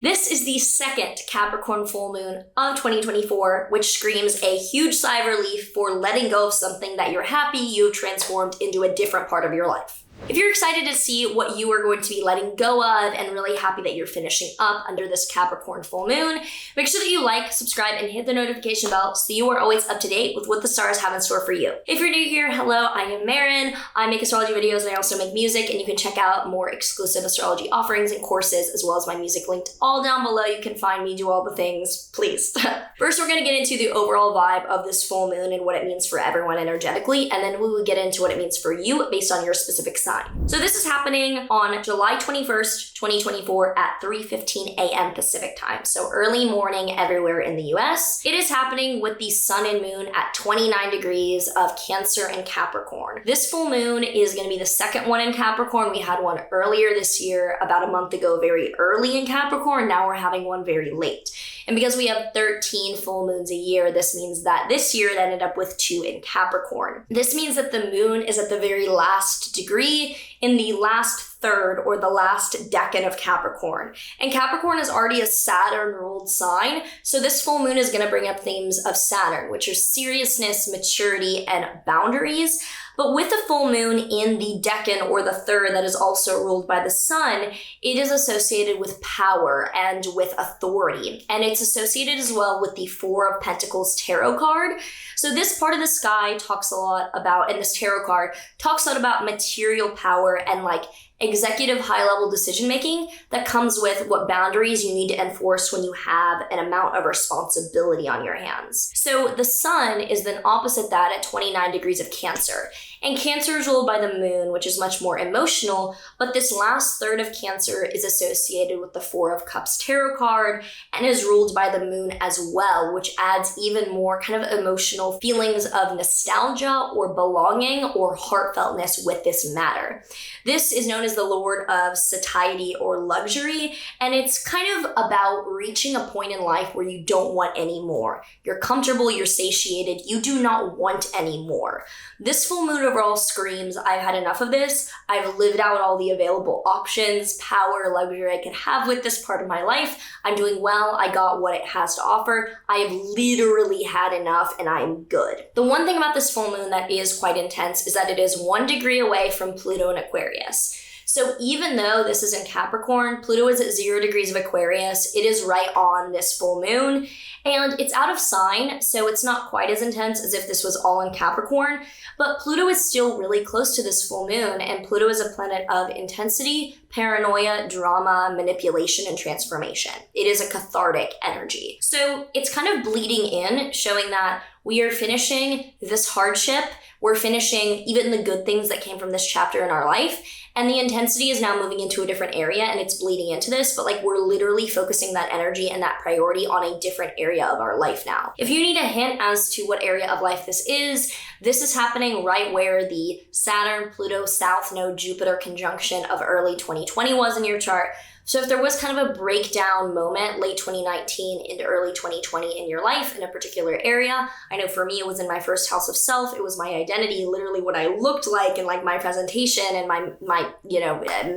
This is the second Capricorn full moon of 2024, which screams a huge sigh of relief for letting go of something that you're happy you've transformed into a different part of your life. If you're excited to see what you are going to be letting go of and really happy that you're finishing up under this Capricorn full moon, make sure that you like, subscribe, and hit the notification bell so you are always up to date with what the stars have in store for you. If you're new here, hello, I am Maren. I make astrology videos and I also make music, and you can check out more exclusive astrology offerings and courses as well as my music linked all down below. You can find me, do all the things, please. First, we're going to get into the overall vibe of this full moon and what it means for everyone energetically, and then we will get into what it means for you based on your specific sign. So this is happening on July 21st, 2024 at 3:15 a.m. Pacific time. So early morning everywhere in the US. It is happening with the sun and moon at 29 degrees of Cancer and Capricorn. This full moon is going to be the second one in Capricorn. We had one earlier this year, about a month ago, very early in Capricorn. Now we're having one very late. And because we have 13 full moons a year, this means that this year it ended up with 2 in Capricorn. This means that the moon is at the very last degree in the last third or the last decan of Capricorn. And Capricorn is already a Saturn-ruled sign, so this full moon is going to bring up themes of Saturn, which are seriousness, maturity, and boundaries. But with the full moon in the decan or the third that is also ruled by the sun, it is associated with power and with authority. And it's associated as well with the Four of Pentacles tarot card. So this part of the sky talks a lot about, and this tarot card talks a lot about material power and like executive high-level decision-making that comes with what boundaries you need to enforce when you have an amount of responsibility on your hands. So the sun is then opposite that at 29 degrees of Cancer. And Cancer is ruled by the moon, which is much more emotional, but this last third of Cancer is associated with the Four of Cups tarot card and is ruled by the moon as well, which adds even more kind of emotional feelings of nostalgia or belonging or heartfeltness with this matter. This is known as the Lord of Satiety or Luxury, and it's kind of about reaching a point in life where you don't want any more. You're comfortable, you're satiated, you do not want any more. This full moon overall screams, I've had enough of this. I've lived out all the available options, power, luxury I could have with this part of my life. I'm doing well. I got what it has to offer. I have literally had enough and I am good. The one thing about this full moon that is quite intense is that it is 1 degree away from Pluto in Aquarius. So even though this is in Capricorn, Pluto is at 0 degrees of Aquarius. It is right on this full moon, and it's out of sign, so it's not quite as intense as if this was all in Capricorn, but Pluto is still really close to this full moon, and Pluto is a planet of intensity, paranoia, drama, manipulation, and transformation. It is a cathartic energy. So it's kind of bleeding in, showing that we are finishing this hardship. We're finishing even the good things that came from this chapter in our life. And the intensity is now moving into a different area and it's bleeding into this, but like we're literally focusing that energy and that priority on a different area of our life now. If you need a hint as to what area of life this is happening right where the Saturn, Pluto, South Node, Jupiter conjunction of early 2020 was in your chart. So if there was kind of a breakdown moment, late 2019 into early 2020 in your life in a particular area, I know for me it was in my first house of self. It was my identity, literally what I looked like and like my presentation and my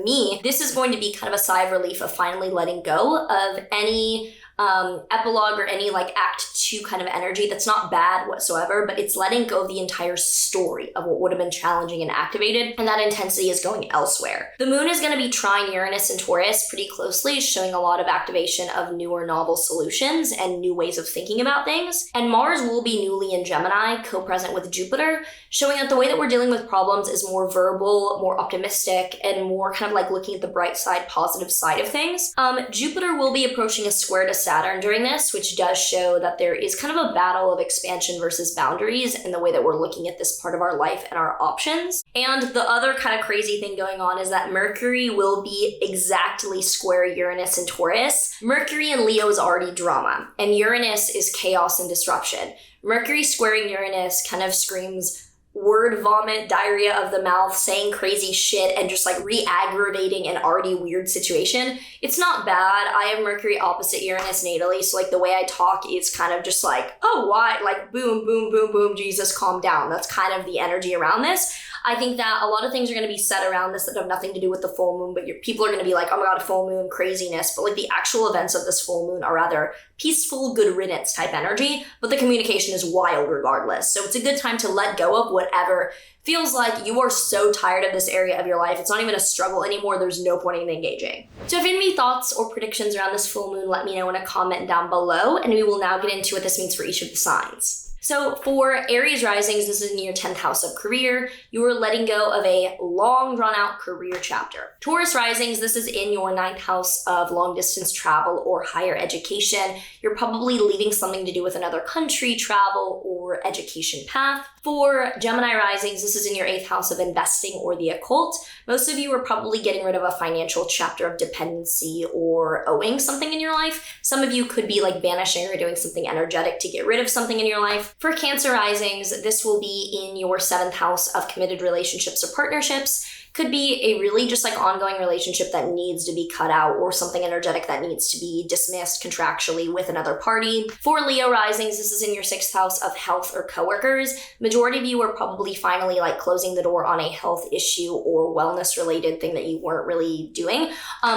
me. This is going to be kind of a sigh of relief of finally letting go of any epilogue or any like act 2 kind of energy that's not bad whatsoever, but it's letting go of the entire story of what would have been challenging and activated, and that intensity is going elsewhere. The moon is going to be trine Uranus and Taurus pretty closely, showing a lot of activation of newer novel solutions and new ways of thinking about things. And Mars will be newly in Gemini, co-present with Jupiter, showing that the way that we're dealing with problems is more verbal, more optimistic, and more kind of like looking at the bright side, positive side of things. Jupiter will be approaching a square to Saturn during this, which does show that there is kind of a battle of expansion versus boundaries in the way that we're looking at this part of our life and our options. And the other kind of crazy thing going on is that Mercury will be exactly square Uranus and Taurus. Mercury in Leo is already drama, and Uranus is chaos and disruption. Mercury squaring Uranus kind of screams word vomit, diarrhea of the mouth, saying crazy shit, and just like re-aggravating an already weird situation, it's not bad. I have Mercury opposite Uranus natally, so like the way I talk is kind of just like, oh, why? Like boom, boom, boom, boom, Jesus, calm down. That's kind of the energy around this. I think that a lot of things are going to be said around this that have nothing to do with the full moon, but people are going to be like, oh my god, full moon, craziness. But like the actual events of this full moon are rather peaceful, good riddance type energy, but the communication is wild regardless. So it's a good time to let go of whatever feels like you are so tired of this area of your life. It's not even a struggle anymore. There's no point in engaging. So if you have any thoughts or predictions around this full moon, let me know in a comment down below, and we will now get into what this means for each of the signs. So for Aries risings, this is in your 10th house of career. You are letting go of a long drawn out career chapter. Taurus risings, this is in your 9th house of long distance travel or higher education. You're probably leaving something to do with another country, travel, or education path. For Gemini risings, this is in your 8th house of investing or the occult. Most of you are probably getting rid of a financial chapter of dependency or owing something in your life. Some of you could be like banishing or doing something energetic to get rid of something in your life. For Cancer risings, this will be in your 7th house of committed relationships or partnerships. Could be a really just like ongoing relationship that needs to be cut out, or something energetic that needs to be dismissed contractually with another party. For Leo risings, this is in your 6th house of health or coworkers. Majority of you are probably finally like closing the door on a health issue or wellness related thing that you weren't really doing.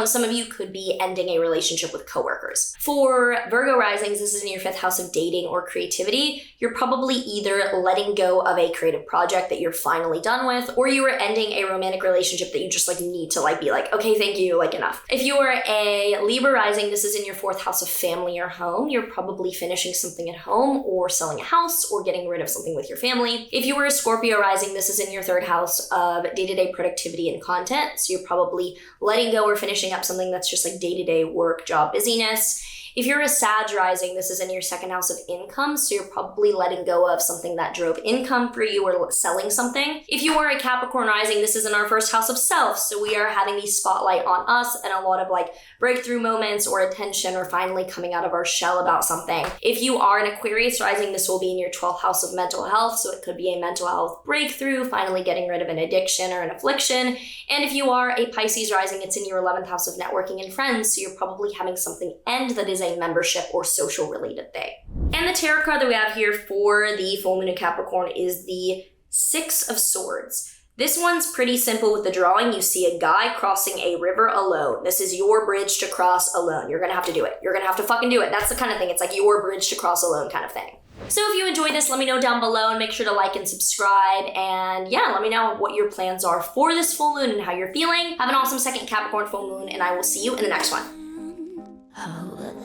Some of you could be ending a relationship with coworkers. For Virgo risings, this is in your 5th house of dating or creativity. You're probably either letting go of a creative project that you're finally done with, or you are ending a romantic relationship that you just like need to like be like, okay, thank you, like enough. If you are a Libra rising, this is in your 4th house of family or home. You're probably finishing something at home or selling a house or getting rid of something with your family. If you were a Scorpio rising, this is in your 3rd house of day-to-day productivity and content. So you're probably letting go or finishing up something that's just like day-to-day work, job busyness. If you're a Sag rising, this is in your 2nd house of income, so you're probably letting go of something that drove income for you or selling something. If you are a Capricorn rising, this is in our 1st house of self, so we are having the spotlight on us and a lot of like breakthrough moments or attention or finally coming out of our shell about something. If you are an Aquarius rising, this will be in your 12th house of mental health, so it could be a mental health breakthrough, finally getting rid of an addiction or an affliction. And if you are a Pisces rising, it's in your 11th house of networking and friends, so you're probably having something end that is a membership or social related thing. And the tarot card that we have here for the full moon in Capricorn is the 6 of Swords. This one's pretty simple with the drawing. You see a guy crossing a river alone. This is your bridge to cross alone. You're gonna have to do it. You're gonna have to fucking do it. That's the kind of thing. It's like your bridge to cross alone kind of thing. So if you enjoyed this, let me know down below and make sure to like and subscribe. And yeah, let me know what your plans are for this full moon and how you're feeling. Have an awesome 2nd Capricorn full moon, and I will see you in the next one.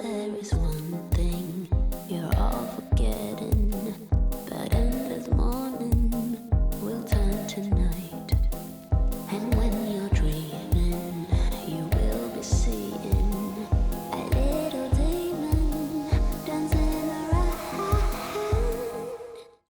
There is one thing